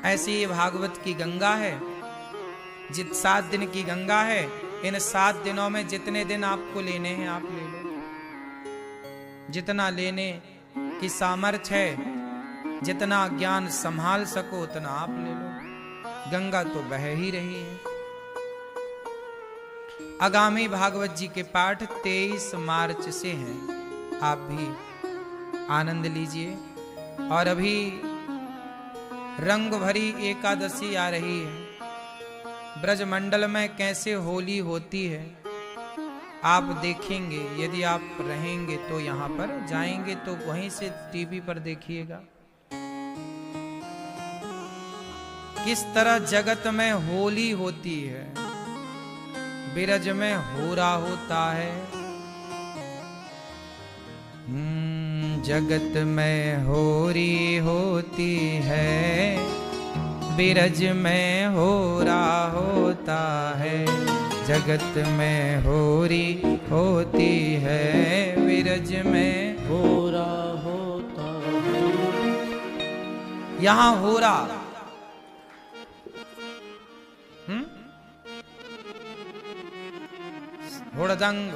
ऐसी ये भागवत की गंगा है, 7 दिन की गंगा है। इन 7 दिनों में जितने दिन आपको लेने हैं आप ले लो, जितना लेने की सामर्थ्य है, जितना ज्ञान संभाल सको उतना आप ले लो। गंगा तो बह ही रही है। आगामी भागवत जी के पाठ 23 मार्च से हैं, आप भी आनंद लीजिए। और अभी रंग भरी एकादशी आ रही है। ब्रजमंडल में कैसे होली होती है आप देखेंगे। यदि आप रहेंगे तो यहाँ पर जाएंगे तो वहीं से टीवी पर देखिएगा किस तरह जगत में होली होती है। बिरज में होरा होता है। जगत में होरी होती है, बिरज में होरा होता है। जगत में होरी होती है, बिरज में होरा होता है। यहाँ होरा हुड़दंग।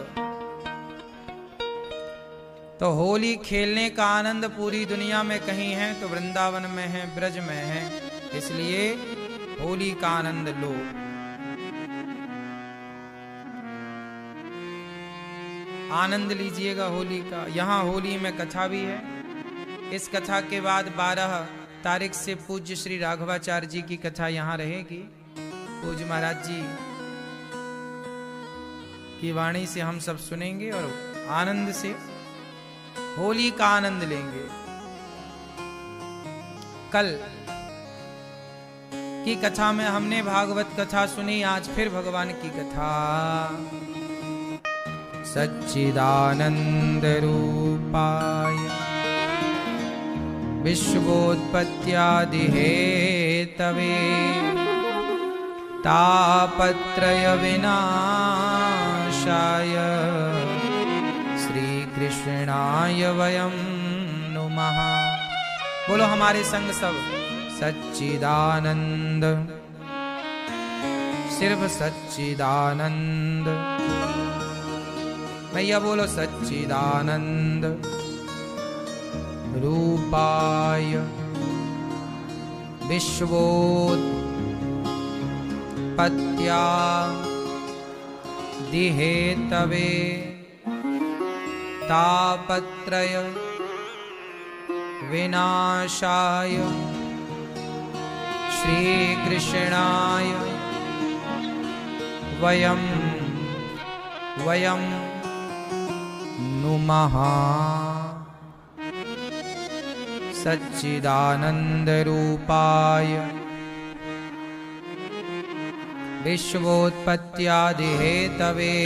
तो होली खेलने का आनंद पूरी दुनिया में कहीं है तो वृंदावन में है, ब्रज में है। इसलिए होली का आनंद लो। आनंद लीजिएगा होली का। यहाँ होली में कथा भी है। इस कथा के बाद 12 तारीख से पूज्य श्री राघवाचार्य जी की कथा यहाँ रहेगी। पूज्य महाराज जी की वाणी से हम सब सुनेंगे और आनंद से होली का आनंद लेंगे। कल की कथा में हमने भागवत कथा सुनी, आज फिर भगवान की कथा। सच्चिदानंद रूपाय विश्वोत्पत्त्यादि हेतवे तापत्रय विनाशाय श्री कृष्णाय वयं नुमः। बोलो हमारे संग सब सच्चिदानंद, सिर्फ सच्चिदानंद। भैया बोलो सच्चिदानंद रूपाय विश्वोत्पत्त्यादि हेतवे तापत्रय विनाशाय श्री कृष्णाय वयं नुमः। सच्चिदानंद रूपाय विश्वोत्पत्त्यादि हेतवे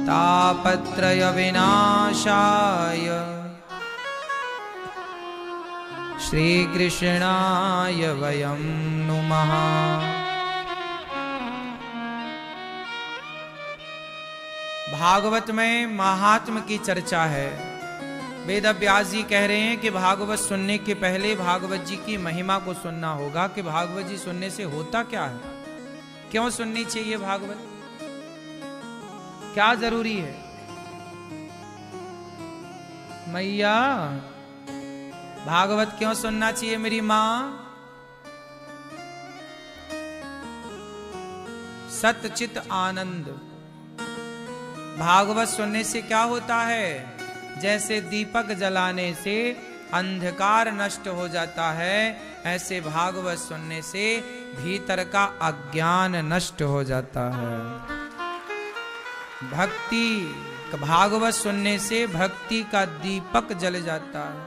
तापत्रय विनाशाय श्री कृष्णाय वयं नुमः। भागवत में महात्म की चर्चा है। वेद व्यास जी कह रहे हैं कि भागवत सुनने के पहले भागवत जी की महिमा को सुनना होगा कि भागवत जी सुनने से होता क्या है, क्यों सुननी चाहिए भागवत, क्या जरूरी है। मैया भागवत क्यों सुनना चाहिए मेरी मां। सतचित आनंद। भागवत सुनने से क्या होता है, जैसे दीपक जलाने से अंधकार नष्ट हो जाता है, ऐसे भागवत सुनने से भीतर का अज्ञान नष्ट हो जाता है। भक्ति, भागवत सुनने से भक्ति का दीपक जल जाता है।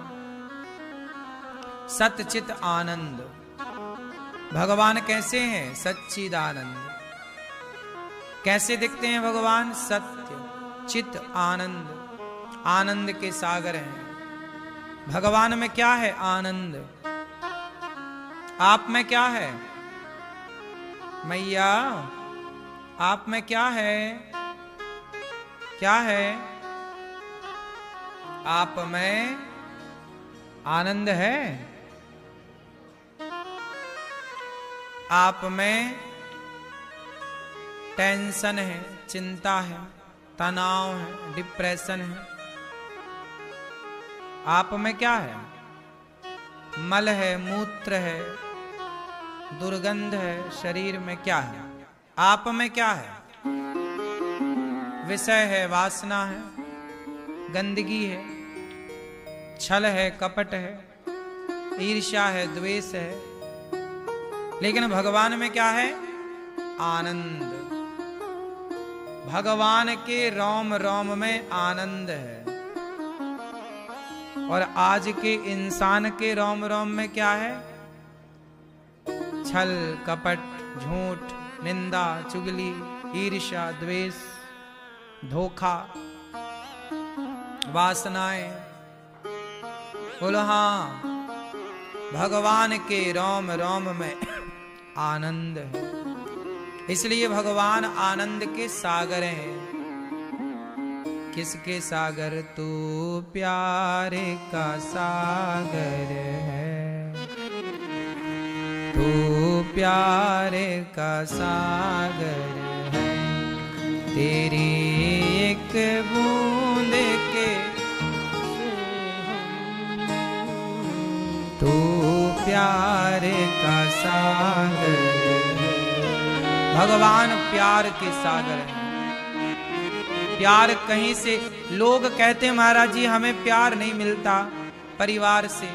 सतचित आनंद। भगवान कैसे हैं, सच्चिदानंद। कैसे दिखते हैं भगवान, सत्य चित आनंद, आनंद के सागर हैं। भगवान में क्या है, आनंद। आप में क्या है मैया, आप में क्या है, क्या है आप में आनंद है। आप में टेंशन है, चिंता है, तनाव है, डिप्रेशन है। आप में क्या है? मल है, मूत्र है, दुर्गंध है, शरीर में क्या है? आप में क्या है? विषय है, वासना है, गंदगी है, छल है, कपट है, ईर्ष्या है, द्वेष है। लेकिन भगवान में क्या है? आनंद। भगवान के रोम रोम में आनंद है। और आज के इंसान के रोम रोम में क्या है? छल, कपट, झूठ, निंदा, चुगली, ईर्ष्या, द्वेष, धोखा, वासनाएं। बोलो हाँ, भगवान के रोम रोम में आनंद है। इसलिए भगवान आनंद के सागर हैं। किसके सागर? तू प्यारे का सागर है, तू प्यारे का सागर है। तेरी एक बूंद के तू प्यारे का सागर है। भगवान प्यार के सागर है। प्यार कहीं से, लोग कहते हैं महाराज जी हमें प्यार नहीं मिलता परिवार से।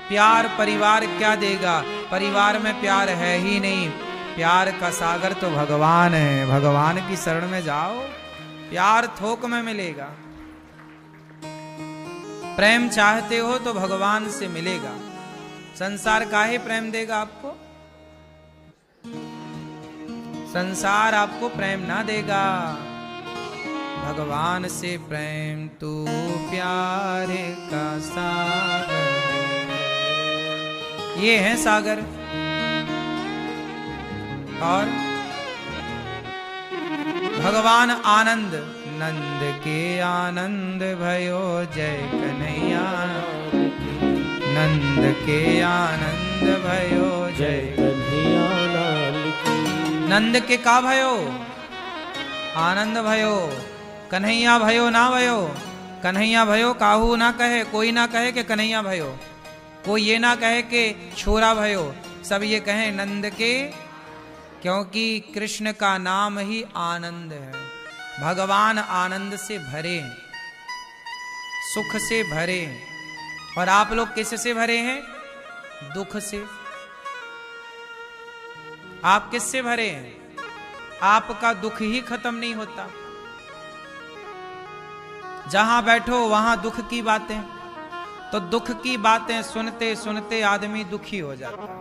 प्यार परिवार क्या देगा? परिवार में प्यार है ही नहीं। प्यार का सागर तो भगवान है। भगवान की शरण में जाओ, प्यार थोक में मिलेगा। प्रेम चाहते हो तो भगवान से मिलेगा। संसार काहे प्रेम देगा आपको? संसार आपको प्रेम ना देगा। भगवान से प्रेम तू प्यारे का सागर। ये है सागर। और भगवान आनंद, नंद के आनंद भयो जय कन्हैया, नंद के आनंद भयो जय कन्हैया लाल की। नंद के का भयो? आनंद भयो। कन्हैया भयो ना भयो। कन्हैया भयो काहू ना कहे, कोई ना कहे कि कन्हैया भयो, कोई ये ना कहे कि छोरा भयो। सब ये कहें नंद के, क्योंकि कृष्ण का नाम ही आनंद है। भगवान आनंद से भरे हैं, सुख से भरे हैं। और आप लोग किससे भरे हैं? दुख से। आप किससे भरे हैं? आपका दुख ही खत्म नहीं होता। जहां बैठो वहां दुख की बातें, तो दुख की बातें सुनते सुनते आदमी दुखी हो जाता है।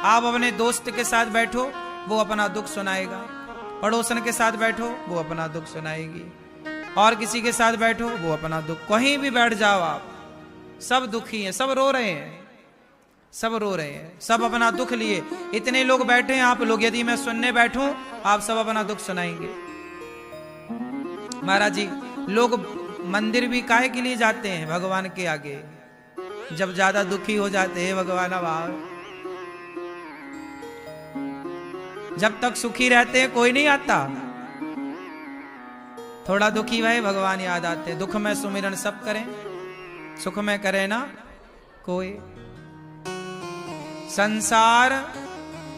आप अपने दोस्त के साथ बैठो, वो अपना दुख सुनाएगा। पड़ोसन के साथ बैठो, वो अपना दुख सुनाएगी। और किसी के साथ बैठो, वो अपना दुख। कहीं भी बैठ जाओ आप, सब दुखी हैं, सब रो रहे हैं, सब रो रहे हैं, सब अपना दुख लिए। इतने लोग बैठे हैं आप लोग, यदि मैं सुनने बैठूं, आप सब अपना दुख सुनाएंगे। महाराज जी, लोग मंदिर भी काहे के लिए जाते हैं? भगवान के आगे। जब ज्यादा दुखी हो जाते हैं, भगवान अब आओ। जब तक सुखी रहते हैं कोई नहीं आता। थोड़ा दुखी भय, भगवान याद आते। दुख में सुमिरन सब करें, सुख में करे ना कोई। संसार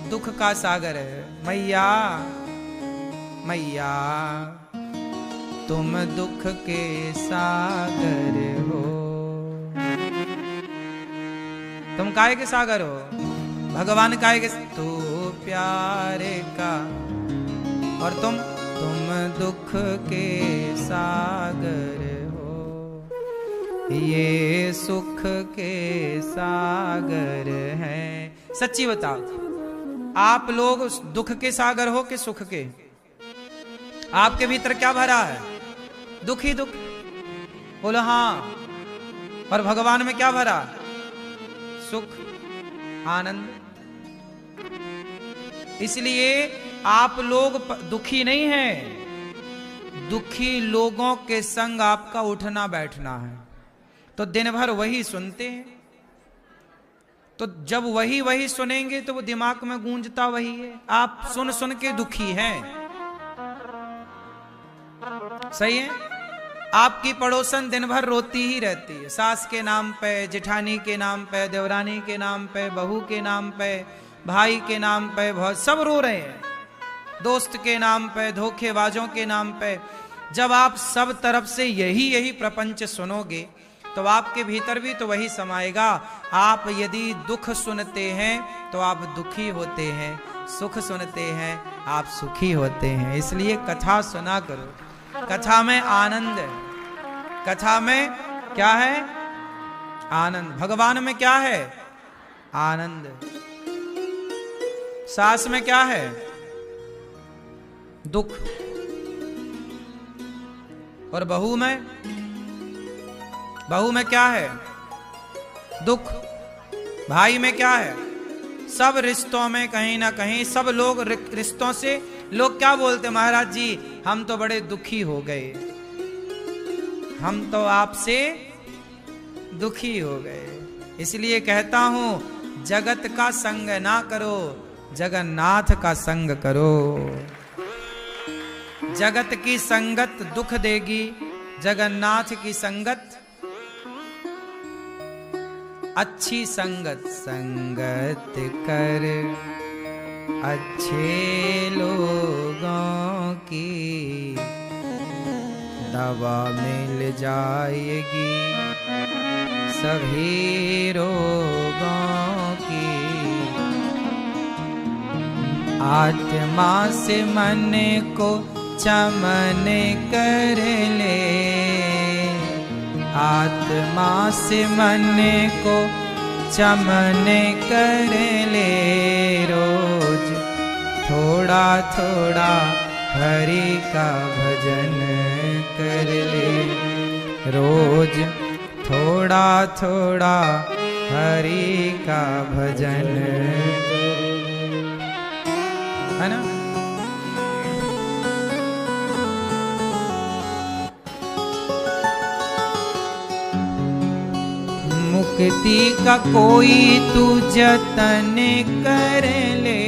दुख का सागर है। मैया मैया तुम दुख के सागर हो। तुम काहे के सागर हो? भगवान काहे के? तू प्यारे का। और तुम दुख के सागर हो। ये सुख के सागर हैं। सच्ची बताओ, आप लोग दुख के सागर हो कि सुख के? आपके भीतर क्या भरा है? दुख ही दुख। बोलो हाँ। और भगवान में क्या भरा? सुख, आनंद। इसलिए आप लोग दुखी नहीं हैं। दुखी लोगों के संग आपका उठना बैठना है। तो दिन भर वही सुनते हैं, तो जब वही वही सुनेंगे तो वो दिमाग में गूंजता वही है। आप सुन सुन के दुखी हैं, सही है। आपकी पड़ोसन दिन भर रोती ही रहती है, सास के नाम पे, जेठानी के नाम पे, देवरानी के नाम पे, बहू के नाम पे, भाई के नाम पे, बहुत सब रो रहे हैं, दोस्त के नाम पे, धोखेबाजों के नाम पे। जब आप सब तरफ से यही यही प्रपंच सुनोगे तो आपके भीतर भी तो वही समाएगा। आप यदि दुख सुनते हैं तो आप दुखी होते हैं, सुख सुनते हैं आप सुखी होते हैं। इसलिए कथा सुना करो, कथा में आनंद है। कथा में क्या है? आनंद। भगवान में क्या है? आनंद। सास में क्या है? दुख। और बहू में, बहू में क्या है? दुख। भाई में क्या है? सब रिश्तों में कहीं ना कहीं सब लोग रिश्तों से लोग क्या बोलते, महाराज जी हम तो बड़े दुखी हो गए, हम तो आपसे दुखी हो गए। इसलिए कहता हूं जगत का संग ना करो, जगन्नाथ का संग करो। जगत की संगत दुख देगी, जगन्नाथ की संगत अच्छी संगत। संगत कर अच्छे लोगों की, दवा मिल जाएगी सभी रोगों की। आत्मा से मन को चमन कर ले, आत्मा से मन को चमन कर ले। रोज थोड़ा थोड़ा हरि का भजन कर ले, रोज थोड़ा थोड़ा हरि का भजन है ना। मुक्ति का कोई तू जतन कर ले,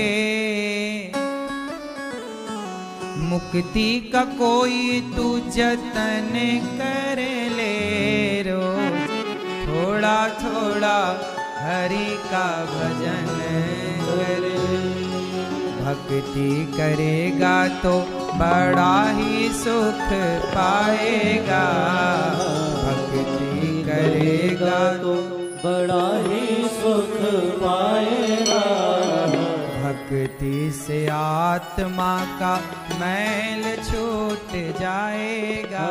मुक्ति का कोई तू जतन कर ले। रोज थोड़ा थोड़ा हरि का भजन कर ले। भक्ति करेगा तो बड़ा ही सुख पाएगा, भक्ति करेगा तो बड़ा ही सुख पाएगा। भक्ति से आत्मा का मैल छूट जाएगा,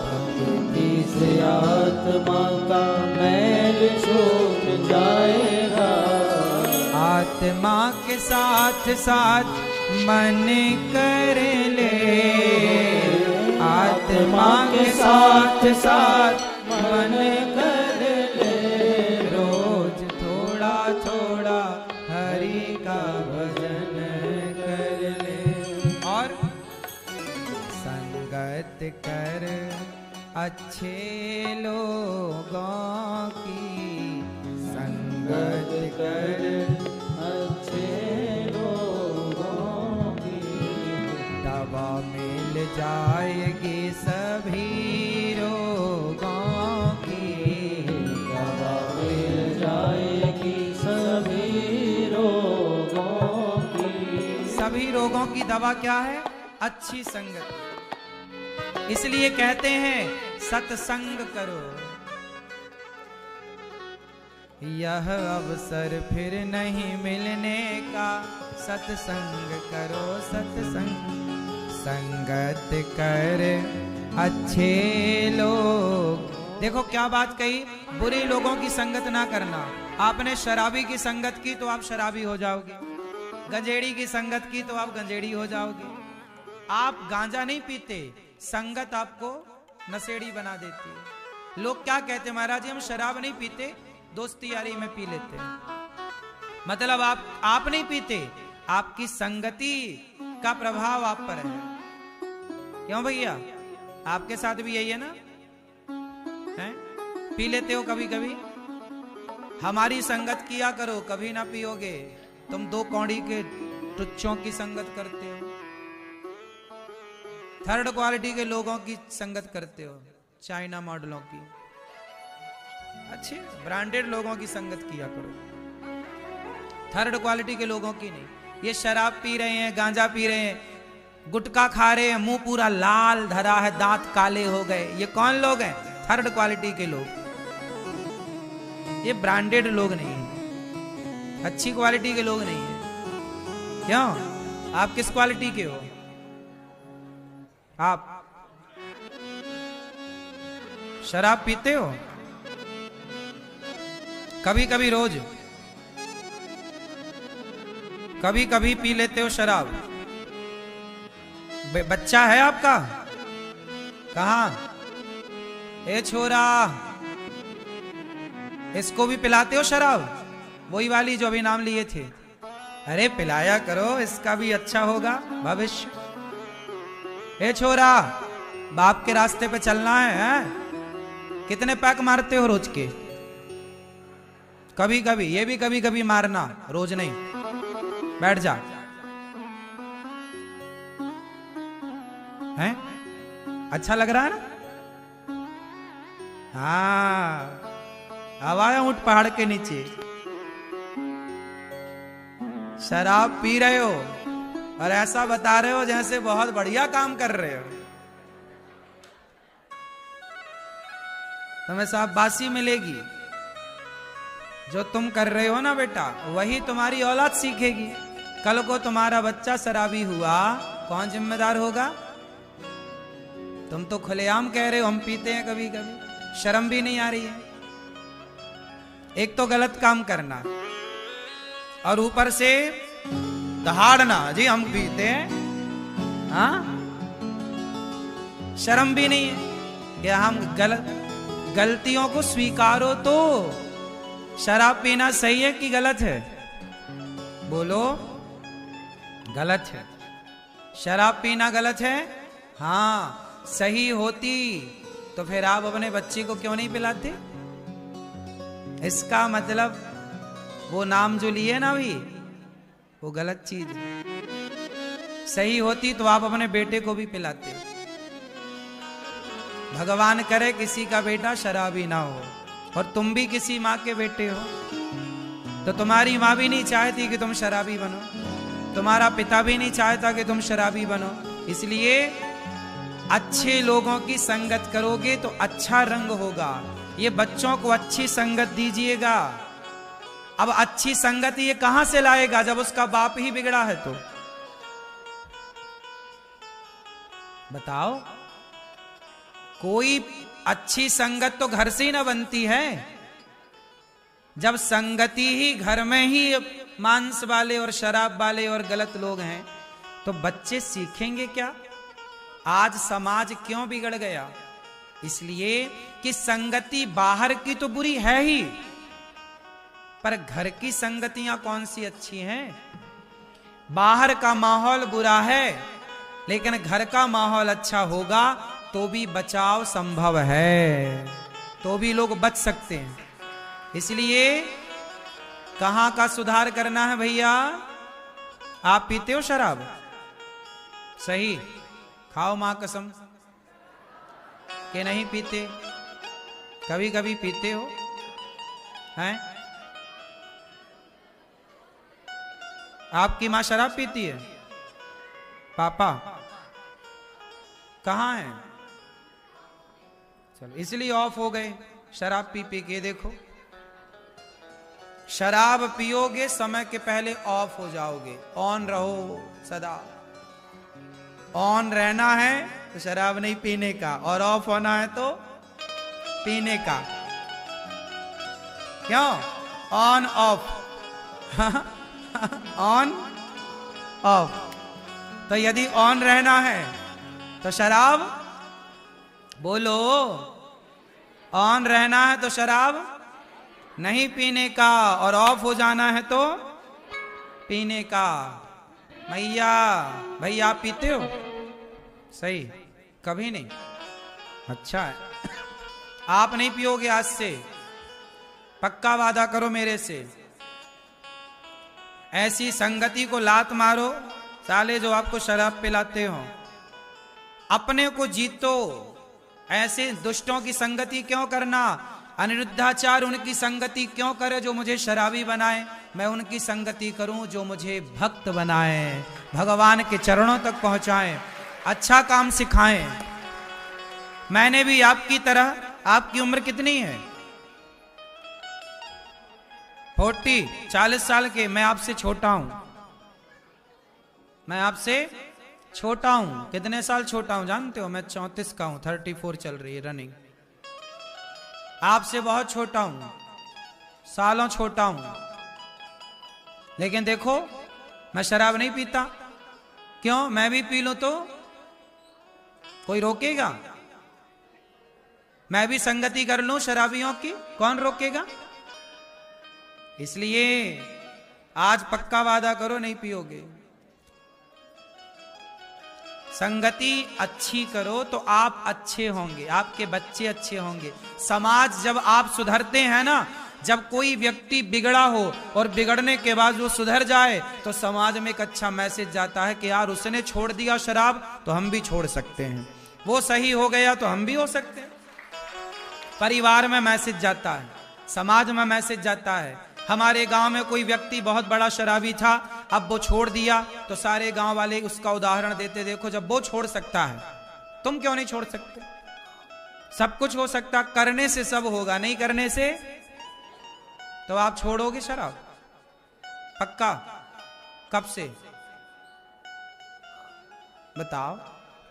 भक्ति से आत्मा का मैल छूट जाएगा। आत्मा के साथ साथ मन कर ले, आत्मा के साथ साथ मन कर ले। रोज थोड़ा थोड़ा हरि का भजन कर ले। और संगत कर अच्छे लोगों की, संगत कर अच्छे लोगों की। दवा मिल जाएगी सभी रोगों की, दवा मिल जाएगी सभी रोगों की। सभी रोगों की दवा क्या है? अच्छी संगत। इसलिए कहते हैं सत्संग करो। यह अवसर फिर नहीं मिलने का, सत्संग करो सत्संग। संगत कर अच्छे लोग। देखो क्या बात कही, बुरे लोगों की संगत ना करना। आपने शराबी की संगत की तो आप शराबी हो जाओगे, गंजेड़ी की संगत की तो आप गंजेड़ी हो जाओगे। आप गांजा नहीं पीते, संगत आपको नशेड़ी बना देती है। लोग क्या कहते हैं, महाराज जी हम शराब नहीं पीते, दोस्ती यारी में पी लेते हैं। मतलब आप नहीं पीते, आपकी संगति का प्रभाव आप पर है। क्यों भैया, आपके साथ भी यही है ना? हैं? पी लेते हो कभी कभी? हमारी संगत किया करो, कभी ना पियोगे। तुम दो कौड़ी के टुच्चों की संगत करते हो, थर्ड क्वालिटी के लोगों की संगत करते हो, चाइना मॉडलों की। अच्छे ब्रांडेड लोगों की संगत किया करो, थर्ड क्वालिटी के लोगों की नहीं। ये शराब पी रहे हैं, गांजा पी रहे हैं, गुटखा खा रहे हैं, मुंह पूरा लाल धरा है, दांत काले हो गए, ये कौन लोग हैं? थर्ड क्वालिटी के लोग। ये ब्रांडेड लोग नहीं है, अच्छी क्वालिटी के लोग नहीं है। क्यों? आप किस क्वालिटी के हो? आप शराब पीते हो? कभी कभी, रोज कभी कभी पी लेते हो शराब। बच्चा है आपका? कहां? ए छोरा, इसको भी पिलाते हो शराब? वही वाली जो अभी नाम लिए थे। अरे पिलाया करो, इसका भी अच्छा होगा भविष्य। ए छोरा, बाप के रास्ते पे चलना है? कितने पैक मारते हो रोज के? कभी कभी, ये भी कभी कभी मारना, रोज नहीं। बैठ जा। हैं? अच्छा लग रहा है ना? हाँ, अब आया ऊंट पहाड़ के नीचे। शराब पी रहे हो और ऐसा बता रहे हो जैसे बहुत बढ़िया काम कर रहे हो। तुम्हें शाबाशी मिलेगी। जो तुम कर रहे हो ना बेटा, वही तुम्हारी औलाद सीखेगी। कल को तुम्हारा बच्चा शराबी हुआ, कौन जिम्मेदार होगा? तुम तो खुलेआम कह रहे हो हम पीते हैं कभी कभी, शर्म भी नहीं आ रही है। एक तो गलत काम करना और ऊपर से दहाड़ना, जी हम पीते हैं। हाँ, शर्म भी नहीं है कि हम गलतियों को स्वीकारो। तो शराब पीना सही है कि गलत है? बोलो। गलत है। शराब पीना गलत है? हाँ, सही होती तो फिर आप अपने बच्चे को क्यों नहीं पिलाते? इसका मतलब वो नाम जो लिए ना अभी, वो गलत चीज है। सही होती तो आप अपने बेटे को भी पिलाते। भगवान करे किसी का बेटा शराबी ना हो, और तुम भी किसी माँ के बेटे हो, तो तुम्हारी माँ भी नहीं चाहती कि तुम शराबी बनो, तुम्हारा पिता भी नहीं चाहता कि तुम शराबी बनो। इसलिए अच्छे लोगों की संगत करोगे तो अच्छा रंग होगा। ये बच्चों को अच्छी संगत दीजिएगा। अब अच्छी संगत ये कहां से लाएगा जब उसका बाप ही बिगड़ा है? तो बताओ। कोई अच्छी संगत तो घर से ही ना बनती है। जब संगति ही घर में ही मांस वाले और शराब वाले और गलत लोग हैं, तो बच्चे सीखेंगे क्या? आज समाज क्यों बिगड़ गया? इसलिए कि संगति बाहर की तो बुरी है ही, पर घर की संगतियां कौन सी अच्छी हैं? बाहर का माहौल बुरा है, लेकिन घर का माहौल अच्छा होगा तो भी बचाव संभव है, तो भी लोग बच सकते हैं। इसलिए कहां का सुधार करना है भैया? आप पीते हो शराब? सही, खाओ मां कसम कि नहीं पीते। कभी कभी पीते हो हैं? आपकी मां शराब पीती है? पापा कहां है? चलो, इसलिए ऑफ हो गए। शराब पी पी के देखो, शराब पियोगे समय के पहले ऑफ हो जाओगे। ऑन रहो सदा। ऑन रहना है तो शराब नहीं पीने का, और ऑफ होना है तो पीने का। क्यों? On off on off. तो यदि ऑन रहना है तो शराब, बोलो, ऑन रहना है तो शराब नहीं पीने का, और ऑफ हो जाना है तो पीने का। भैया भैया आप पीते हो? सही, कभी नहीं। अच्छा है, आप नहीं पियोगे आज से, पक्का वादा करो मेरे से, ऐसी संगति को लात मारो साले जो आपको शराब पिलाते हो, अपने को जीतो। ऐसे दुष्टों की संगति क्यों करना? अनिरुद्धाचार्य उनकी संगति क्यों करे जो मुझे शराबी बनाए? मैं उनकी संगति करूं जो मुझे भक्त बनाए, भगवान के चरणों तक पहुंचाएं, अच्छा काम सिखाएं। मैंने भी आपकी तरह, आपकी उम्र कितनी है? 40 साल के। मैं आपसे छोटा हूं, मैं आपसे छोटा हूं। कितने साल छोटा हूं जानते हो? मैं 34 का हूं, 34 चल रही है रनिंग। आपसे बहुत छोटा हूं, सालों छोटा हूं। लेकिन देखो मैं शराब नहीं पीता। क्यों? मैं भी पी लूं तो कोई रोकेगा? मैं भी संगति कर लूं शराबियों की, कौन रोकेगा? इसलिए आज पक्का वादा करो नहीं पियोगे। संगति अच्छी करो तो आप अच्छे होंगे, आपके बच्चे अच्छे होंगे। समाज जब आप सुधरते हैं ना, जब कोई व्यक्ति बिगड़ा हो और बिगड़ने के बाद वो सुधर जाए तो समाज में एक अच्छा मैसेज जाता है कि यार उसने छोड़ दिया शराब तो हम भी छोड़ सकते हैं, वो सही हो गया तो हम भी हो सकते हैं। परिवार में मैसेज जाता है, समाज में मैसेज जाता है। हमारे गांव में कोई व्यक्ति बहुत बड़ा शराबी था, अब वो छोड़ दिया तो सारे गांव वाले उसका उदाहरण देते, देखो जब वो छोड़ सकता है तुम क्यों नहीं छोड़ सकते? सब कुछ हो सकता, करने से सब होगा, नहीं करने से तो आप छोड़ोगे शराब पक्का? कब से बताओ,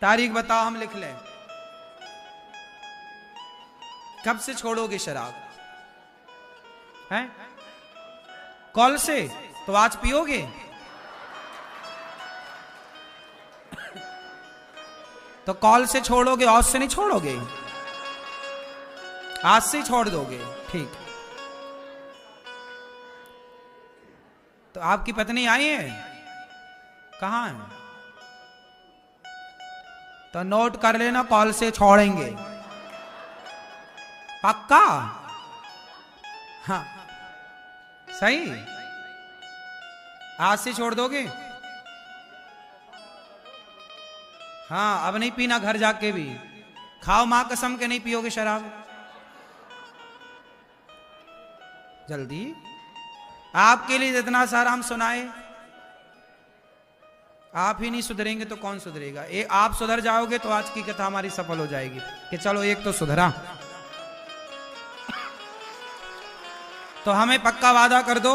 तारीख बताओ, हम लिख लें। कब से छोड़ोगे शराब? हैं? कल से? तो आज पियोगे? तो कल से छोड़ोगे, आज से नहीं छोड़ोगे? आज से छोड़ दोगे, ठीक। तो आपकी पत्नी आई है? कहां है? तो नोट कर लेना, कल से छोड़ेंगे पक्का? हाँ सही, आज से छोड़ दोगे? हाँ, अब नहीं पीना, घर जाके भी खाओ मां कसम के नहीं पियोगे शराब। जल्दी, आपके लिए इतना सारा हम सुनाए, आप ही नहीं सुधरेंगे तो कौन सुधरेगा? आप सुधर जाओगे तो आज की कथा हमारी सफल हो जाएगी कि चलो एक तो सुधरा। तो हमें पक्का वादा कर दो,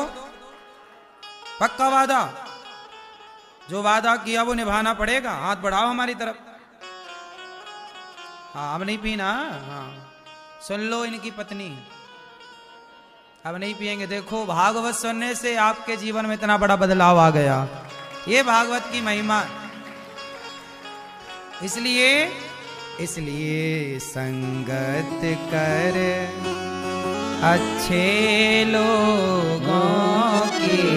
पक्का वादा। जो वादा किया वो निभाना पड़ेगा। हाथ बढ़ाओ हमारी तरफ। हाँ, अब नहीं पीना। हाँ, सुन लो इनकी पत्नी, अब नहीं पिएंगे। देखो भागवत सुनने से आपके जीवन में इतना बड़ा बदलाव आ गया, ये भागवत की महिमा। इसलिए संगत कर अच्छे लोगों की,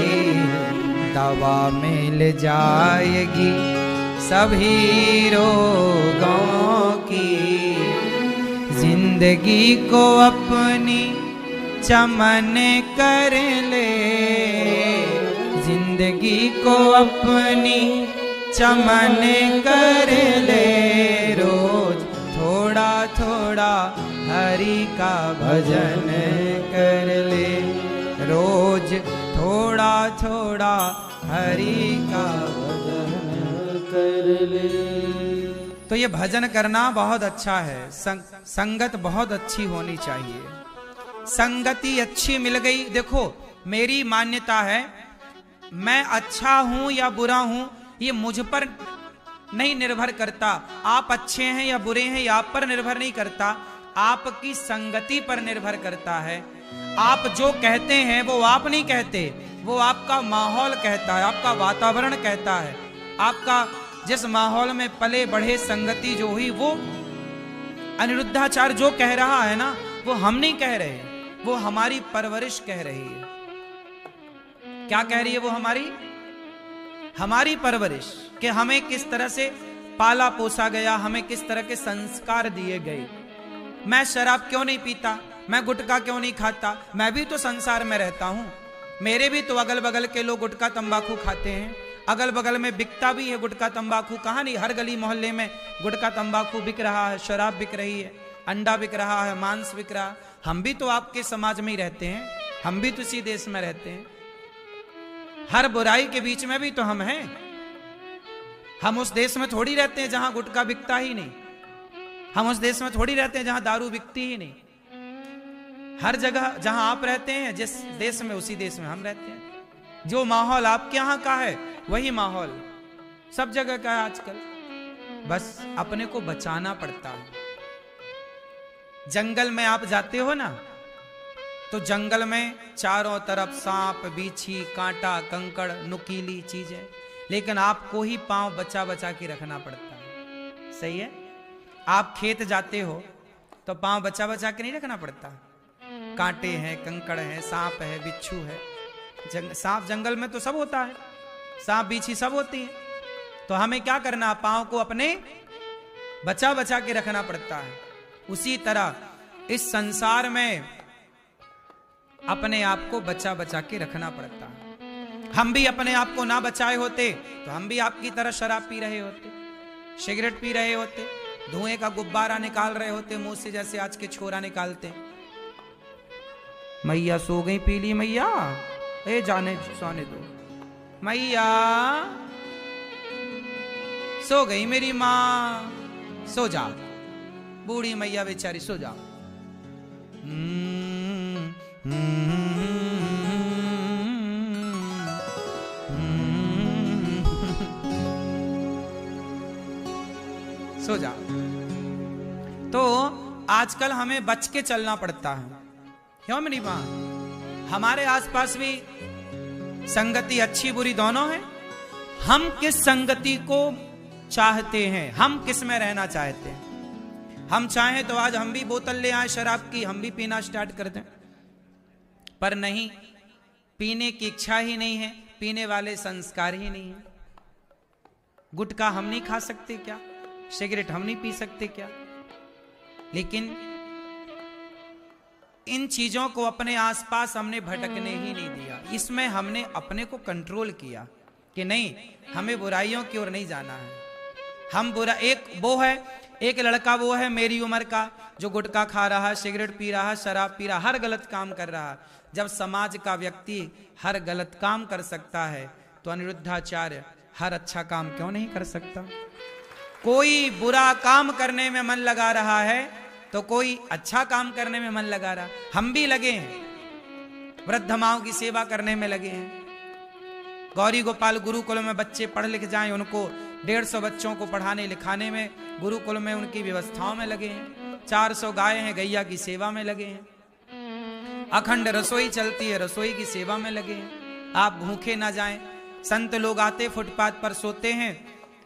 दवा मिल जाएगी सभी रोगों की। जिंदगी को अपनी चमन कर ले, जिंदगी को अपनी चमन कर ले। रोज थोड़ा थोड़ा हरि का भजन कर ले, रोज थोड़ा थोड़ा हरि का भजन कर ले। तो ये भजन करना बहुत अच्छा है। संगत बहुत अच्छी होनी चाहिए। संगति अच्छी मिल गई। देखो मेरी मान्यता है, मैं अच्छा हूं या बुरा हूं ये मुझ पर नहीं निर्भर करता। आप अच्छे हैं या बुरे हैं ये आप पर निर्भर नहीं करता, आपकी संगति पर निर्भर करता है। आप जो कहते हैं वो आप नहीं कहते, वो आपका माहौल कहता है, आपका वातावरण कहता है। आपका जिस माहौल में पले बढ़े, संगति जो हुई, वो अनिरुद्धाचार्य जो कह रहा है ना, वो हम नहीं कह रहे, वो हमारी परवरिश कह रही है। क्या कह रही है वो? हमारी परवरिश, कि हमें किस तरह से पाला पोसा गया, हमें किस तरह के संस्कार दिए गए। मैं शराब क्यों नहीं पीता? मैं गुटखा क्यों नहीं खाता, मैं भी तो संसार में रहता हूं, मेरे भी तो अगल बगल के लोग गुटखा तंबाकू खाते हैं, अगल बगल में बिकता भी है गुटखा तंबाकू, कहाँ नहीं, हर गली मोहल्ले में गुटखा तंबाकू बिक रहा है, शराब बिक रही है, अंडा बिक रहा है, मांस बिक रहा है। हम भी तो आपके समाज में ही रहते हैं, हम भी तो इसी देश में रहते हैं, हर बुराई के बीच में भी तो हम हैं। हम उस देश में थोड़ी रहते हैं जहां गुटखा बिकता ही नहीं, हम उस देश में थोड़ी रहते हैं जहां दारू बिकती ही नहीं। हर जगह जहां आप रहते हैं, जिस देश में उसी देश में हम रहते हैं। जो माहौल आपके यहां का है वही माहौल सब जगह का है आजकल, बस अपने को बचाना पड़ता है। जंगल में आप जाते हो ना, तो जंगल में चारों तरफ सांप, बीछी, कांटा, कंकड़, नुकीली चीजें, लेकिन आपको ही पांव बचा बचा के रखना पड़ता है। सही है? आप खेत जाते हो तो पांव बचा बचा के नहीं रखना पड़ता, कांटे हैं, कंकड़ हैं, सांप है, बिच्छू है। सांप जंगल में तो सब होता है, सांप बीछी सब होती है, तो हमें क्या करना, पांव को अपने बचा बचा के रखना पड़ता है। उसी तरह इस संसार में अपने आप को बचा बचा के रखना पड़ता है। हम भी अपने आप को ना बचाए होते तो हम भी आपकी तरह शराब पी रहे होते, सिगरेट पी रहे होते, धुएं का गुब्बारा निकाल रहे होते मुंह से, जैसे आज के छोरा निकालते हैं। मैया सो गई पीली मैया, ए जाने सोने दो मैया, सो गई मेरी माँ, सो जा बूढ़ी मैया बेचारी, सो जा। सो जा। तो आजकल हमें बच के चलना पड़ता है, क्यों मेरी मां? हमारे आसपास भी संगति अच्छी बुरी दोनों है। हम किस संगति को चाहते हैं, हम किस में रहना चाहते हैं। हम चाहें तो आज हम भी बोतल ले आए शराब की, हम भी पीना स्टार्ट कर दें, पर नहीं, पीने की इच्छा ही नहीं है, पीने वाले संस्कार ही नहीं है। गुटखा हम नहीं खा सकते क्या, सिगरेट हम नहीं पी सकते क्या? लेकिन इन चीजों को अपने आसपास हमने भटकने ही नहीं दिया। इसमें हमने अपने को कंट्रोल किया कि नहीं, हमें बुराइयों की ओर नहीं जाना है। हम बुरा, एक लड़का वो है मेरी उम्र का जो गुटखा खा रहा है, सिगरेट पी रहा है, शराब पी रहा, हर गलत काम कर रहा है। जब समाज का व्यक्ति हर गलत काम कर सकता है तो अनिरुद्धाचार्य हर अच्छा काम क्यों नहीं कर सकता? कोई बुरा काम करने में मन लगा रहा है तो कोई अच्छा काम करने में मन लगा रहा। हम भी लगे हैं, वृद्ध माओं की सेवा करने में लगे हैं। गौरी गोपाल गुरुकुल में बच्चे पढ़ लिख जाएं, उनको 150 बच्चों को पढ़ाने लिखाने में गुरुकुल में उनकी व्यवस्थाओं में लगे हैं। 400 गाय हैं, गैया की सेवा में लगे हैं। अखंड रसोई चलती है, रसोई की सेवा में लगे हैं। आप भूखे ना जाएं। संत लोग आते फुटपाथ पर सोते हैं,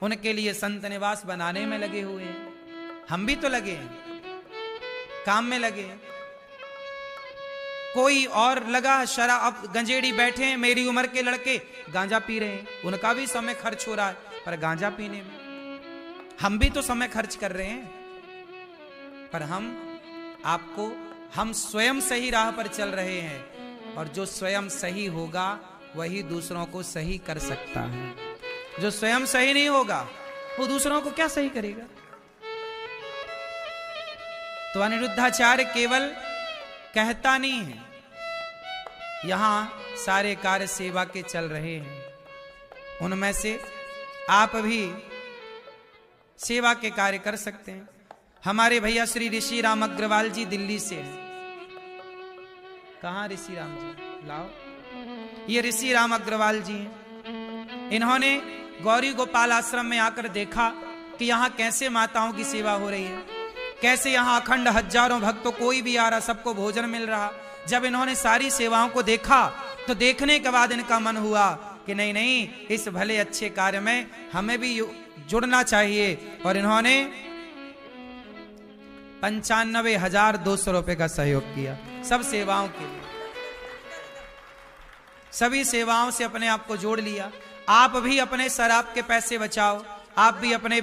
उनके लिए संत निवास बनाने में लगे हुए हैं। हम भी तो लगे हैं, काम में लगे हैं। कोई और लगा शराब, अब गंजेड़ी बैठे हैं मेरी उम्र के लड़के गांजा पी रहे हैं, उनका भी समय खर्च हो रहा है, पर गांजा पीने में हम भी तो समय खर्च कर रहे हैं। पर हम स्वयं सही राह पर चल रहे हैं, और जो स्वयं सही होगा वही दूसरों को सही कर सकता है। जो स्वयं सही नहीं होगा वो दूसरों को क्या सही करेगा? तो अनिरुद्धाचार्य केवल कहता नहीं है, यहां सारे कार्य सेवा के चल रहे हैं। उनमें से आप भी सेवा के कार्य कर सकते हैं। हमारे भैया श्री ऋषि राम अग्रवाल जी दिल्ली से हैं। कहां ऋषि राम जी? लाओ, ये ऋषि राम अग्रवाल जी हैं। इन्होंने गौरी गोपाल आश्रम में आकर देखा कि यहाँ कैसे माताओं की सेवा हो रही है, कैसे यहाँ अखंड हजारों भक्तों, कोई भी आ रहा, सबको भोजन मिल रहा। जब इन्होंने सारी सेवाओं को देखा तो देखने के बाद इनका मन हुआ कि नहीं नहीं, इस भले अच्छे कार्य में हमें भी जुड़ना चाहिए। और इन्होंने 95,200 रुपए का सहयोग किया सब सेवाओं के लिए। सभी सेवाओं से अपने आप को जोड़ लिया। आप भी अपने शराब के पैसे बचाओ, आप भी अपने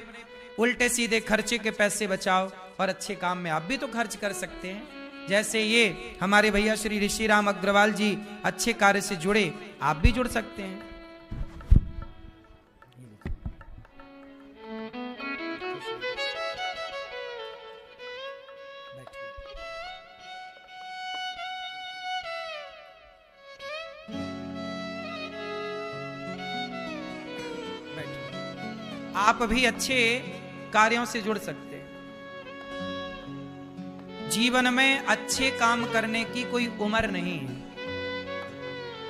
उल्टे सीधे खर्चे के पैसे बचाओ, और अच्छे काम में आप भी तो खर्च कर सकते हैं। जैसे ये हमारे भैया श्री ऋषि राम अग्रवाल जी अच्छे कार्य से जुड़े, आप भी जुड़ सकते हैं। आप भी अच्छे कार्यों से जुड़ सकते हैं। जीवन में अच्छे काम करने की कोई उम्र नहीं है।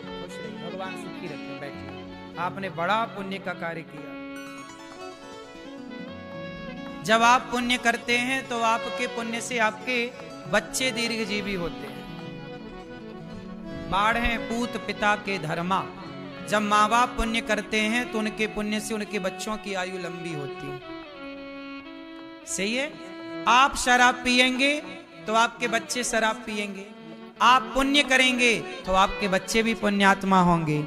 खुश रहिए, भगवान सुखी रखें। बैठिए, आपने बड़ा पुण्य का कार्य किया। जब आप पुण्य करते हैं तो आपके पुण्य से आपके बच्चे दीर्घजीवी होते हैं। बाढ़ पूत पिता के धर्मा, जब माँ बाप पुण्य करते हैं तो उनके पुण्य से उनके बच्चों की आयु लंबी होती है। सही है। आप शराब पिएंगे तो आपके बच्चे शराब पिएंगे, आप पुण्य करेंगे तो आपके बच्चे भी पुण्यात्मा होंगे।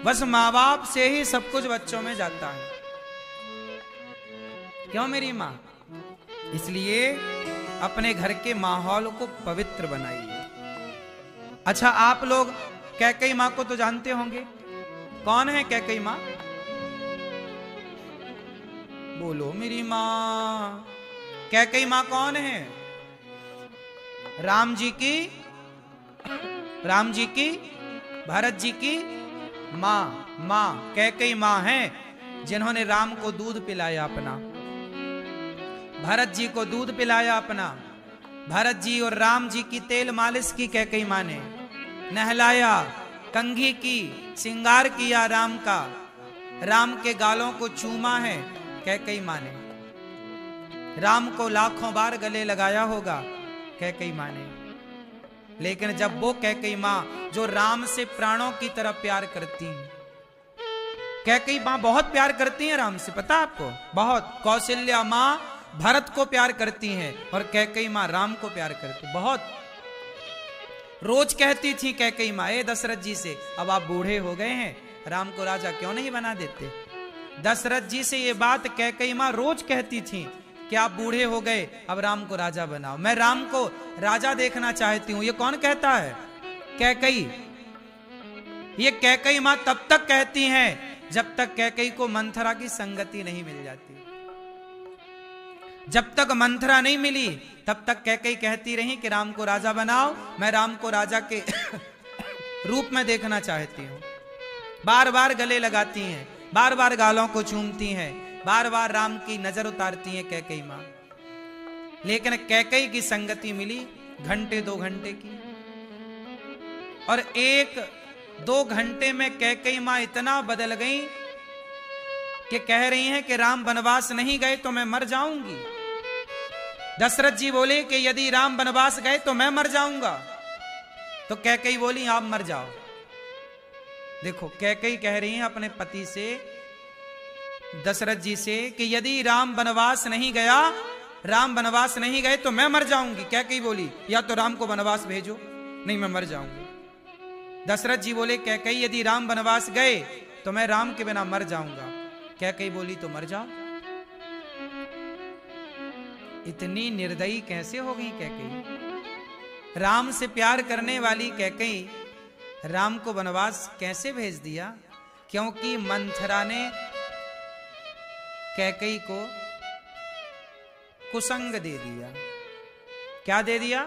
बस माँ बाप से ही सब कुछ बच्चों में जाता है। क्यों मेरी माँ? इसलिए अपने घर के माहौल को पवित्र बनाइए। अच्छा, आप लोग कैकेयी माँ को तो जानते होंगे। कौन है कैकेयी माँ? बोलो मेरी माँ। कैकेयी माँ कौन है? राम जी की भरत जी की माँ कैकेयी माँ है, जिन्होंने राम को दूध पिलाया अपना, भरत जी को दूध पिलाया अपना। भरत जी और राम जी की तेल मालिश की कैकेयी माँ ने, नहलाया, कंघी की, श्रृंगार किया राम का, राम के गालों को चूमा है कैकेयी माँ ने। राम को लाखों बार गले लगाया होगा कैकेयी माँ ने। लेकिन जब वो कैकेयी माँ जो राम से प्राणों की तरह प्यार करती हैं, कैकेयी माँ बहुत प्यार करती हैं राम से, पता आपको? बहुत। कौशल्या माँ भरत को प्यार करती हैं और कैकेयी माँ राम को प्यार करती, बहुत। रोज कहती थी कैकेयी माँ दशरथ जी से, अब आप बूढ़े हो गए हैं, राम को राजा क्यों नहीं बना देते? दशरथ जी से ये बात कैकेयी माँ रोज कहती थी कि आप बूढ़े हो गए, अब राम को राजा बनाओ, मैं राम को राजा देखना चाहती हूं। ये कौन कहता है? कैकेयी। ये कैकेयी माँ तब तक कहती हैं जब तक कैकेयी को मंथरा की संगति नहीं मिल जाती। जब तक मंथरा नहीं मिली तब तक कैकेयी कहती रही कि राम को राजा बनाओ, मैं राम को राजा के रूप में देखना चाहती हूं। बार बार गले लगाती हैं, बार बार गालों को चूमती हैं, बार बार राम की नजर उतारती हैं कैकेयी माँ। लेकिन कैकेयी की संगति मिली घंटे 2 घंटे की, और 1-2 घंटे में कैकेयी माँ इतना बदल गई कि कह रही हैं कि राम वनवास नहीं गए तो मैं मर जाऊंगी। दशरथ जी बोले कि यदि राम वनवास गए तो मैं मर जाऊंगा, तो कैकेयी बोली आप मर जाओ। देखो, कैकेयी कह रही हैं अपने पति से, दशरथ जी से, कि यदि राम वनवास नहीं गया, राम वनवास नहीं गए तो मैं मर जाऊंगी। कैकेयी बोली या तो राम को वनवास भेजो, नहीं मैं मर जाऊंगी। दशरथ जी बोले कैकेयी यदि राम वनवास गए तो मैं राम के बिना मर जाऊंगा। कैकेयी बोली तो मर जाओ। इतनी निर्दयी कैसे हो गई कैकेयी? राम से प्यार करने वाली कैकेयी राम को वनवास कैसे भेज दिया? क्योंकि मंथरा ने कैकेयी को कुसंग दे दिया। क्या दे दिया?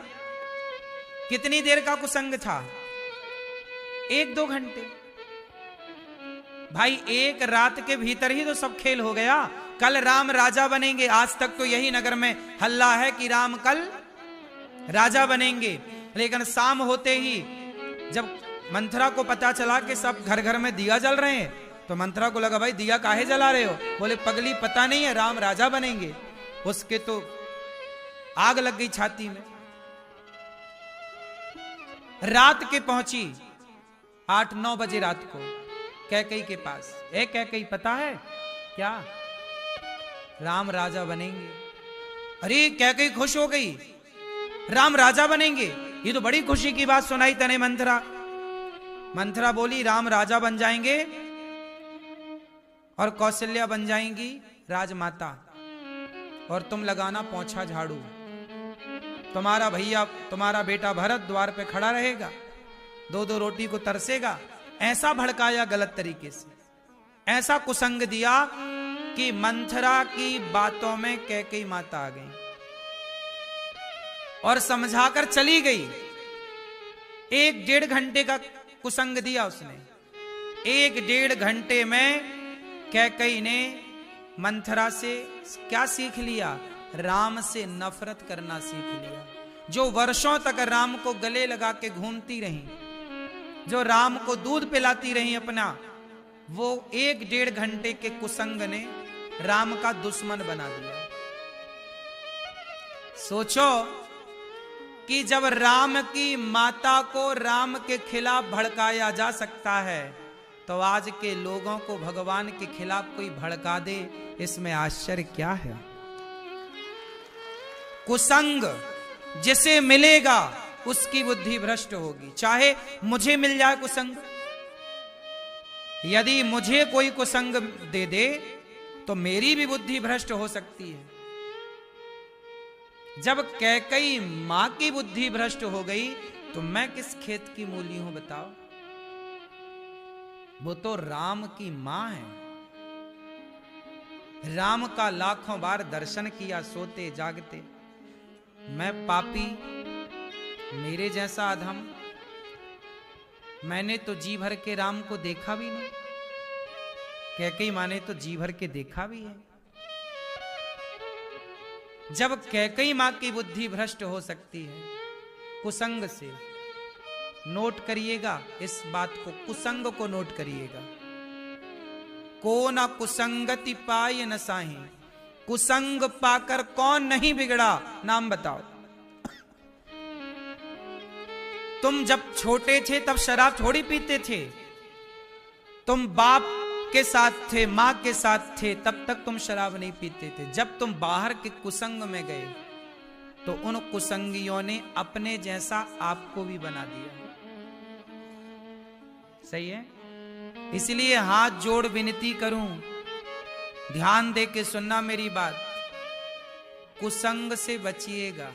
कितनी देर का कुसंग था? 1-2 घंटे। भाई, एक रात के भीतर ही तो सब खेल हो गया। कल राम राजा बनेंगे, आज तक तो यही नगर में हल्ला है कि राम कल राजा बनेंगे। लेकिन शाम होते ही जब मंथरा को पता चला कि सब घर घर में दिया जल रहे हैं, तो मंथरा को लगा भाई दिया काहे जला रहे हो? बोले पगली पता नहीं है राम राजा बनेंगे। उसके तो आग लग गई छाती में। रात के पहुंची 8-9 बजे रात को कैकेयी के पास। कैकेयी पता है क्या? राम राजा बनेंगे। अरे कैकेयी खुश हो गई, राम राजा बनेंगे, ये तो बड़ी खुशी की बात सुनाई तने मंथरा। मंथरा बोली राम राजा बन जाएंगे और कौशल्या बन जाएंगी राजमाता, और तुम लगाना पोंछा झाड़ू। तुम्हारा भैया, तुम्हारा बेटा भरत द्वार पे खड़ा रहेगा, 2-2 रोटी को तरसेगा। ऐसा भड़काया गलत तरीके से, ऐसा कुसंग दिया कि मंथरा की बातों में कैकेयी माता आ गई और समझाकर चली गई। 1-1.5 घंटे का कुसंग दिया उसने। 1-1.5 घंटे में कैकेयी ने मंथरा से क्या सीख लिया? राम से नफरत करना सीख लिया। जो वर्षों तक राम को गले लगा के घूमती रही, जो राम को दूध पिलाती रही अपना, वो 1-1.5 घंटे के कुसंग ने राम का दुश्मन बना दिया। सोचो कि जब राम की माता को राम के खिलाफ भड़काया जा सकता है, तो आज के लोगों को भगवान के खिलाफ कोई भड़का दे, इसमें आश्चर्य क्या है? कुसंग जिसे मिलेगा उसकी बुद्धि भ्रष्ट होगी। चाहे मुझे मिल जाए कुसंग, यदि मुझे कोई कुसंग दे दे तो मेरी भी बुद्धि भ्रष्ट हो सकती है। जब कैकेयी मां की बुद्धि भ्रष्ट हो गई तो मैं किस खेत की मूली हूं बताओ? वो तो राम की मां है। राम का लाखों बार दर्शन किया सोते जागते। मैं पापी, मेरे जैसा अधम, मैंने तो जी भर के राम को देखा भी नहीं। कैकेयी मां ने तो जी भर के देखा भी है। जब कैकेयी मां की बुद्धि भ्रष्ट हो सकती है कुसंग से, नोट करिएगा इस बात को, कुसंग को नोट करिएगा। को न कुसंगति पाय न साही, कुसंग पाकर कौन नहीं बिगड़ा? नाम बताओ। तुम जब छोटे थे तब शराब थोड़ी पीते थे। तुम बाप के साथ थे, मां के साथ थे, तब तक तुम शराब नहीं पीते थे। जब तुम बाहर के कुसंग में गए तो उन कुसंगियों ने अपने जैसा आपको भी बना दिया। सही है? इसलिए हाथ जोड़ विनती करूं, ध्यान दे के सुनना मेरी बात। कुसंग से बचिएगा।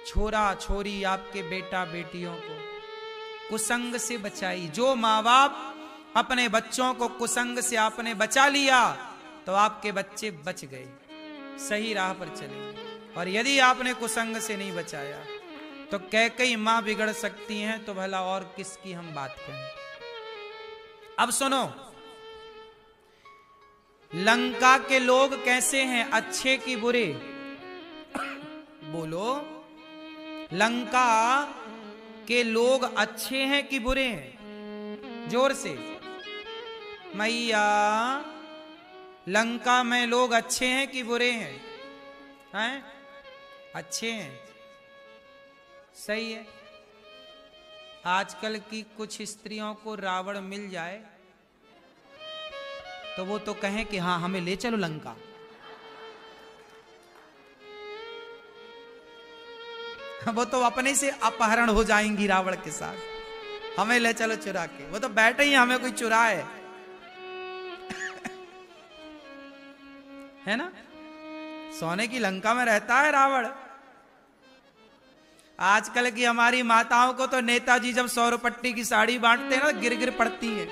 छोरा छोरी, आपके बेटा बेटियों को कुसंग से बचाई। जो माँ बाप अपने बच्चों को कुसंग से आपने बचा लिया तो आपके बच्चे बच गए, सही राह पर चले। और यदि आपने कुसंग से नहीं बचाया तो कैकेयी मां बिगड़ सकती हैं, तो भला और किसकी हम बात करें। अब सुनो, लंका के लोग कैसे हैं, अच्छे कि बुरे? बोलो, लंका के लोग अच्छे हैं कि बुरे हैं? जोर से। मैया, लंका में लोग अच्छे हैं कि बुरे हैं? हैं? अच्छे हैं। सही है। आजकल की कुछ स्त्रियों को रावण मिल जाए तो वो तो कहें कि हाँ हमें ले चलो लंका। वो तो अपने से अपहरण हो जाएंगी रावण के साथ, हमें ले चलो चुरा के। वो तो बैठे ही हमें कोई चुराए, है ना? सोने की लंका में रहता है रावण। आजकल की हमारी माताओं को तो नेताजी जब 100 रुपट्टी की साड़ी बांटते हैं ना, गिर गिर पड़ती है।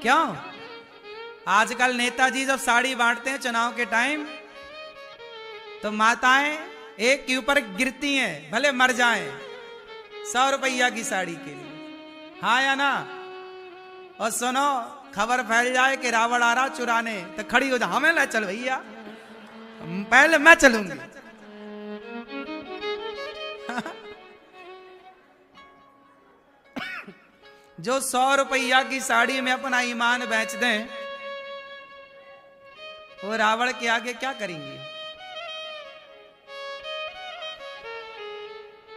क्यों? आजकल नेताजी जब साड़ी बांटते हैं चुनाव के टाइम, तो माताएं एक के ऊपर गिरती हैं, भले मर जाएं, 100 रुपया की साड़ी के लिए। हाँ या ना? और सुनो, खबर फैल जाए कि रावण आ रहा चुराने, तो खड़ी हो जा, हमें ले चल भैया, पहले मैं चलूंगी। जो 100 रुपया की साड़ी में अपना ईमान बेच दें, वो रावण के आगे क्या करेंगे?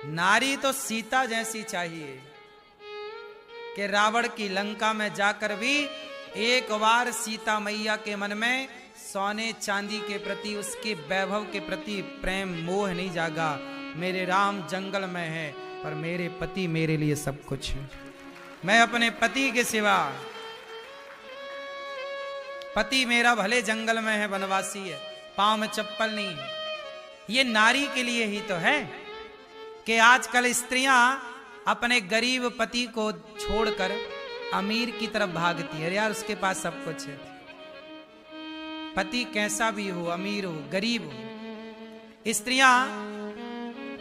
नारी तो सीता जैसी चाहिए कि रावण की लंका में जाकर भी एक बार सीता मैया के मन में सोने चांदी के प्रति, उसके वैभव के प्रति प्रेम मोह नहीं जागा। मेरे राम जंगल में है पर मेरे पति मेरे लिए सब कुछ है। मैं अपने पति के सिवा, पति मेरा भले जंगल में है, वनवासी है, पांव में चप्पल नहीं है, ये नारी के लिए ही तो है कि आजकल स्त्रियां अपने गरीब पति को छोड़कर अमीर की तरफ भागती है। यार उसके पास सब कुछ है, पति कैसा भी हो, अमीर हो गरीब हो। स्त्रियां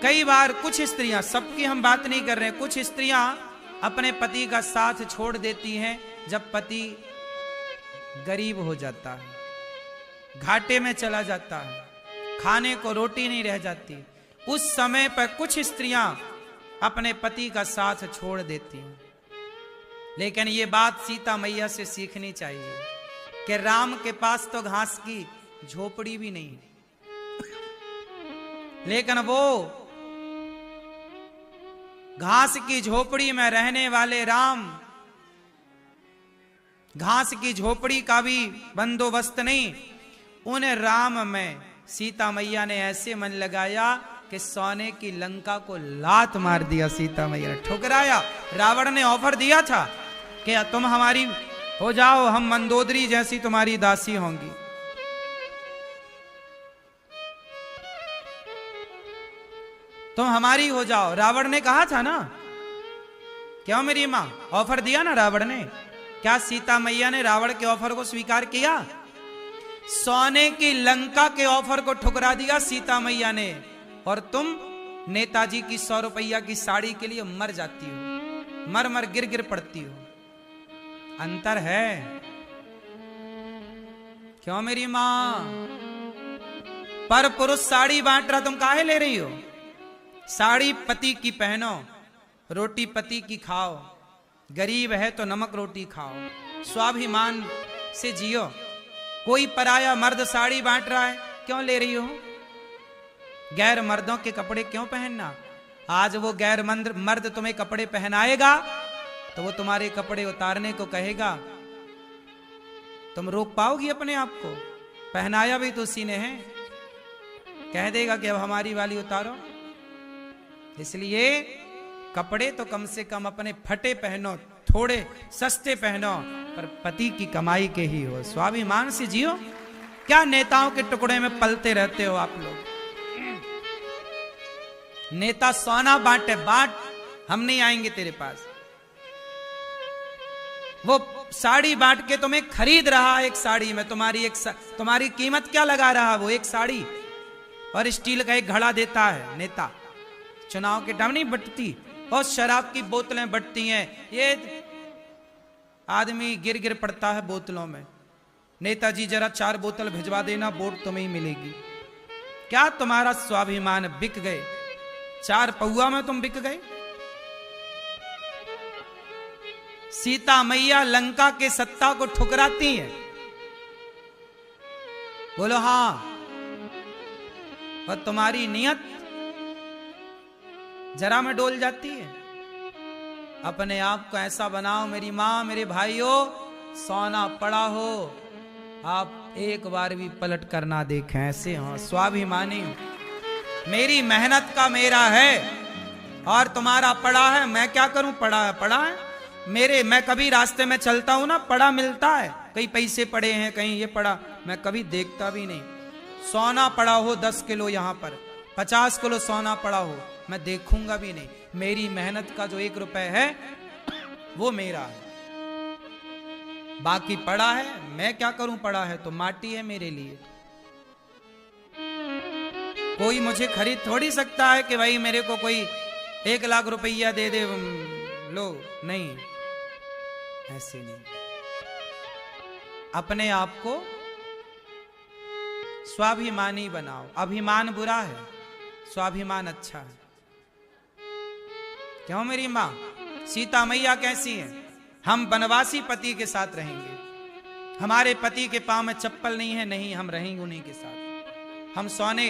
कई बार, कुछ स्त्रियां, सबकी हम बात नहीं कर रहे हैं, कुछ स्त्रियां अपने पति का साथ छोड़ देती हैं जब पति गरीब हो जाता है, घाटे में चला जाता है, खाने को रोटी नहीं रह जाती। उस समय पर कुछ स्त्रियां अपने पति का साथ छोड़ देती हैं। लेकिन ये बात सीता मैया से सीखनी चाहिए कि राम के पास तो घास की झोपड़ी भी नहीं है, लेकिन वो घास की झोपड़ी में रहने वाले राम घास की झोपड़ी का भी बंदोबस्त नहीं, उन राम में सीता मैया ने ऐसे मन लगाया कि सोने की लंका को लात मार दिया। सीता मैया ने ठुकराया। रावण ने ऑफर दिया था कि तुम हमारी हो जाओ, हम मंदोदरी जैसी तुम्हारी दासी होंगी। तुम हमारी हो जाओ, रावण ने कहा था ना। क्यों मेरी मां, ऑफर दिया ना रावण ने। क्या सीता मैया ने रावण के ऑफर को स्वीकार किया? सोने की लंका के ऑफर को ठुकरा दिया सीता मैया ने, और तुम नेताजी की 100 रुपया की साड़ी के लिए मर जाती हो, मर मर गिर गिर पड़ती हो। अंतर है। क्यों मेरी मां? पर पुरुष साड़ी बांट रहा, तुम काहे ले रही हो? साड़ी पति की पहनो, रोटी पति की खाओ, गरीब है तो नमक रोटी खाओ, स्वाभिमान से जियो। कोई पराया मर्द साड़ी बांट रहा है, क्यों ले रही हो? गैर मर्दों के कपड़े क्यों पहनना? आज वो गैर मर्द तुम्हें कपड़े पहनाएगा तो वो तुम्हारे कपड़े उतारने को कहेगा, तुम रोक पाओगी अपने आप को? पहनाया भी तो उसी ने है, कह देगा कि अब हमारी वाली उतारो। इसलिए कपड़े तो कम से कम अपने फटे पहनो, थोड़े सस्ते पहनो, पर पति की कमाई के ही हो। स्वाभिमान से जियो। क्या नेताओं के टुकड़े में पलते रहते हो आप लोग? नेता सोना बांटे, बांट, हम नहीं आएंगे तेरे पास। वो साड़ी बांट के तुम्हें खरीद रहा एक साड़ी में, तुम्हारी कीमत क्या लगा रहा वो एक साड़ी, और स्टील का एक घड़ा देता है नेता। चुनाव के टाइम नहीं बटती, और शराब की बोतलें बटती हैं। ये आदमी गिर गिर पड़ता है बोतलों में। नेताजी जरा 4 बोतल भिजवा देना, वोट तुम्हें ही मिलेगी। क्या तुम्हारा स्वाभिमान बिक गए? 4 पौआ में तुम बिक गए। सीता मैया लंका के सत्ता को ठुकराती हैं। बोलो हां। और तुम्हारी नियत जरा में डोल जाती है। अपने आप को ऐसा बनाओ मेरी मां, मेरे भाइयों, सोना पड़ा हो, आप एक बार भी पलट कर ना देखें। ऐसे हो, स्वाभिमानी हो। मेरी मेहनत का मेरा है और तुम्हारा पड़ा है, मैं क्या करूं? पड़ा है, पड़ा है। मैं कभी रास्ते में चलता हूं ना, पड़ा मिलता है। कहीं पैसे पड़े हैं, कहीं ये पड़ा, मैं कभी देखता भी नहीं। सोना पड़ा हो 10 किलो, यहां पर 50 किलो सोना पड़ा हो, मैं देखूंगा भी नहीं। मेरी मेहनत का जो 1 रुपए है वो मेरा है, बाकी पड़ा है, मैं क्या करूं? पड़ा है तो माटी है मेरे लिए। कोई मुझे खरीद थोड़ी सकता है कि भाई मेरे को कोई 1 लाख रुपया दे दे, लो, नहीं, ऐसे नहीं। अपने आप को स्वाभिमानी बनाओ। अभिमान बुरा है, स्वाभिमान अच्छा है। क्यों मेरी मां? सीता मैया कैसी है? हम बनवासी पति के साथ रहेंगे, हमारे पति के पांव में चप्पल नहीं है, नहीं, हम रहेंगे उन्हीं के साथ। हम सोने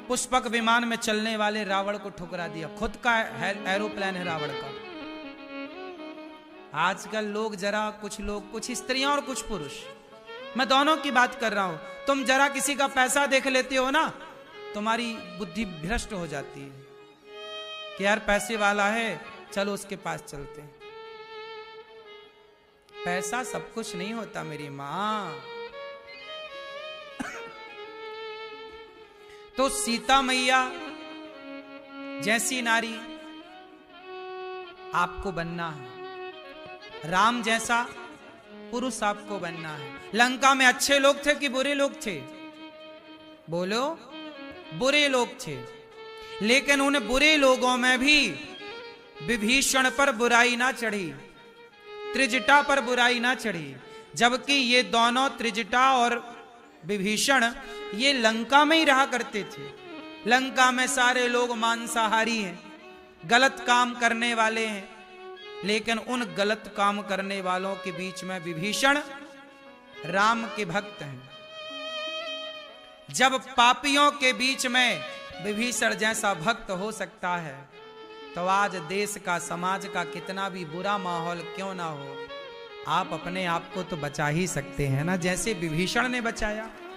पुष्पक विमान में चलने वाले रावण को ठुकरा दिया, खुद का एरोप्लेन है रावण का। आजकल लोग जरा, कुछ लोग, कुछ स्त्रियां और कुछ पुरुष, मैं दोनों की बात कर रहा हूं, तुम जरा किसी का पैसा देख लेते हो ना, तुम्हारी बुद्धि भ्रष्ट हो जाती है कि यार पैसे वाला है, चलो उसके पास चलते हैं। पैसा सब कुछ नहीं होता मेरी मां। तो सीता मैया जैसी नारी आपको बनना है, राम जैसा पुरुष आपको बनना है। लंका में अच्छे लोग थे कि बुरे लोग थे? बोलो, बुरे लोग थे। लेकिन उन बुरे लोगों में भी विभीषण पर बुराई ना चढ़ी, त्रिजटा पर बुराई ना चढ़ी। जबकि ये दोनों, त्रिजटा और विभीषण, ये लंका में ही रहा करते थे। लंका में सारे लोग मांसाहारी हैं, गलत काम करने वाले हैं। लेकिन उन गलत काम करने वालों के बीच में विभीषण राम के भक्त हैं। जब पापियों के बीच में विभीषण जैसा भक्त हो सकता है, तो आज देश का, समाज का कितना भी बुरा माहौल क्यों ना हो, आप अपने आप को तो बचा ही सकते हैं ना, जैसे विभीषण ने बचाया।